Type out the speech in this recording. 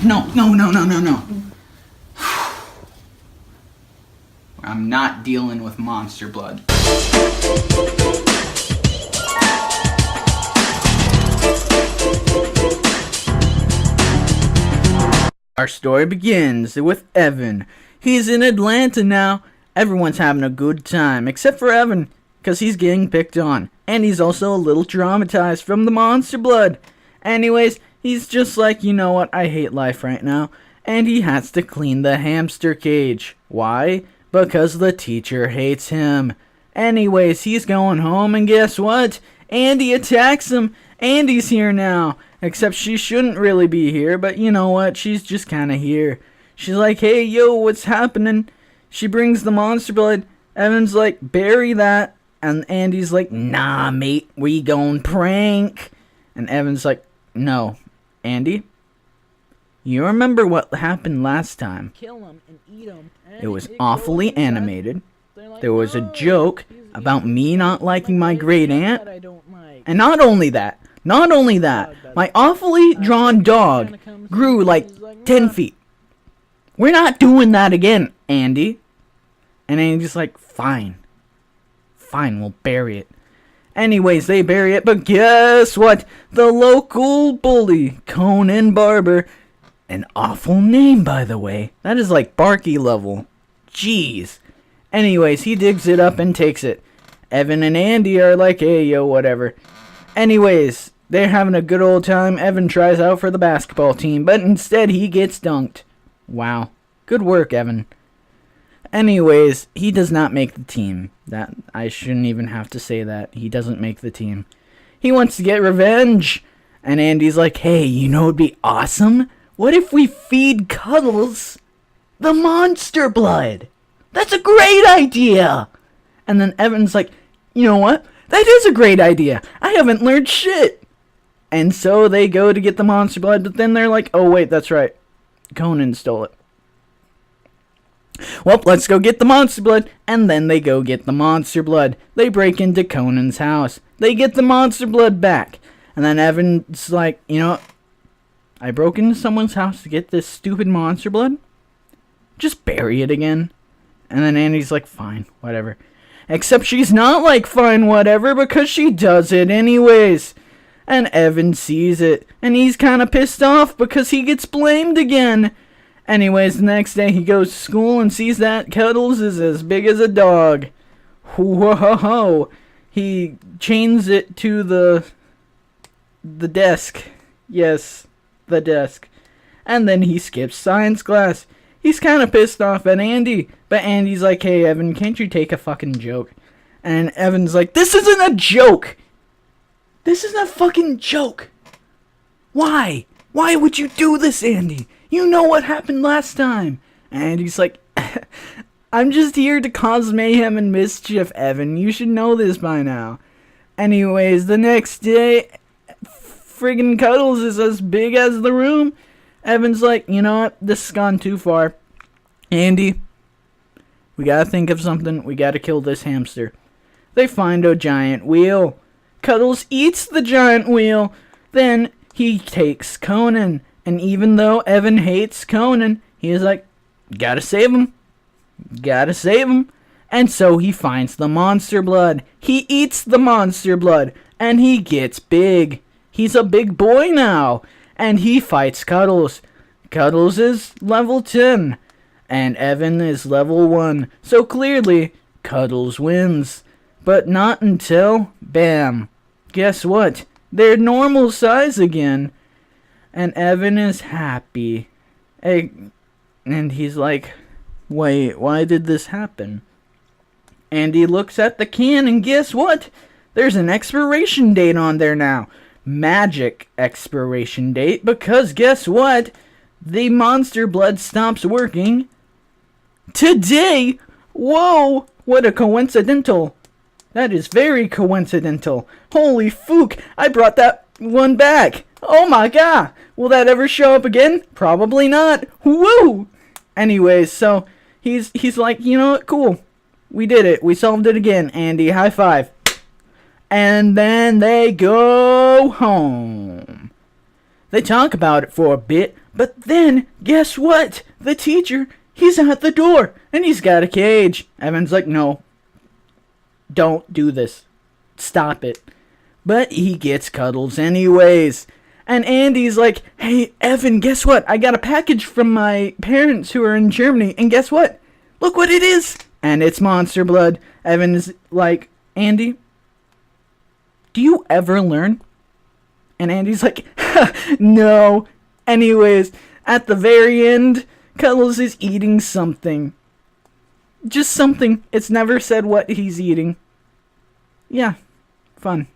No, no, no, no, no, no. I'm not dealing with monster blood. Our story begins with Evan. He's in Atlanta now. Everyone's having a good time, except for Evan, because he's getting picked on. And he's also a little traumatized from the monster blood. Anyways, he's just like, you know what, I hate life right now. And he has to clean the hamster cage. Why? Because the teacher hates him. Anyways, he's going home, and guess what? Andy attacks him. Andy's here now. Except she shouldn't really be here, but you know what? She's just kind of here. She's like, hey, yo, what's happening? She brings the monster blood. Evan's like, bury that. And Andy's like, nah, mate, we gon' prank. And Evan's like, no. Andy, you remember what happened last time? Kill him and eat him. It was awfully animated. There was a joke about me not liking my great aunt. And not only that, my awfully drawn dog grew like 10 feet. We're not doing that again, Andy. And Andy's like, fine. Fine, we'll bury it. Anyways, they bury it, but guess what? The local bully, Conan Barber, an awful name, by the way. That is like Barky level. Jeez. Anyways, he digs it up and takes it. Evan and Andy are like, hey, yo, whatever. Anyways, they're having a good old time. Evan tries out for the basketball team, but instead he gets dunked. Wow. Good work, Evan. Anyways, he does not make the team. That I shouldn't even have to say that. He doesn't make the team. He wants to get revenge. And Andy's like, hey, you know what would be awesome? What if we feed Cuddles the monster blood? That's a great idea. And then Evan's like, you know what? That is a great idea. I haven't learned shit. And so they go to get the monster blood, but then they're like, oh wait, that's right. Conan stole it. Well, let's go get the monster blood. And then they go get the monster blood. They break into Conan's house. They get the monster blood back. And then Evan's like, you know what? I broke into someone's house to get this stupid monster blood. Just bury it again. And then Andy's like, fine, whatever. Except she's not like, fine, whatever, because she does it anyways. And Evan sees it. And he's kind of pissed off because he gets blamed again. Anyways, the next day he goes to school and sees that Cuddles is as big as a dog. Whoa! He chains it to the desk. Yes, the desk. And then he skips science class. He's kind of pissed off at Andy. But Andy's like, hey, Evan, can't you take a fucking joke? And Evan's like, this isn't a joke! This isn't a fucking joke! Why? Why would you do this, Andy? You know what happened last time. And Andy's like, I'm just here to cause mayhem and mischief, Evan. You should know this by now. Anyways, the next day, friggin' Cuddles is as big as the room. Evan's like, you know what? This has gone too far. Andy, we gotta think of something. We gotta kill this hamster. They find a giant wheel. Cuddles eats the giant wheel. Then he takes Conan. And even though Evan hates Conan, he's like, gotta save him. Gotta save him. And so he finds the monster blood. He eats the monster blood. And he gets big. He's a big boy now. And he fights Cuddles. Cuddles is level 10. And Evan is level 1. So clearly, Cuddles wins. But not until, bam. Guess what? They're normal size again. And Evan is happy. And he's like, wait, why did this happen? And he looks at the can and guess what? There's an expiration date on there now. Magic expiration date, because guess what? The monster blood stops working today. Whoa, what a coincidental. That is very coincidental. Holy fook, I brought that one back. Oh my god, will that ever show up again? Probably not. Woo! Anyways, so he's like, you know what, cool. We did it. We solved it again, Andy. High five. And then they go home. They talk about it for a bit, but then, guess what? The teacher, he's at the door, and he's got a cage. Evan's like, no, don't do this. Stop it. But he gets cuddles anyways. And Andy's like, hey, Evan, guess what? I got a package from my parents who are in Germany, and guess what? Look what it is! And it's monster blood. Evan is like, Andy, do you ever learn? And Andy's like, no. Anyways, at the very end, Cuddles is eating something. Just something. It's never said what he's eating. Yeah, fun.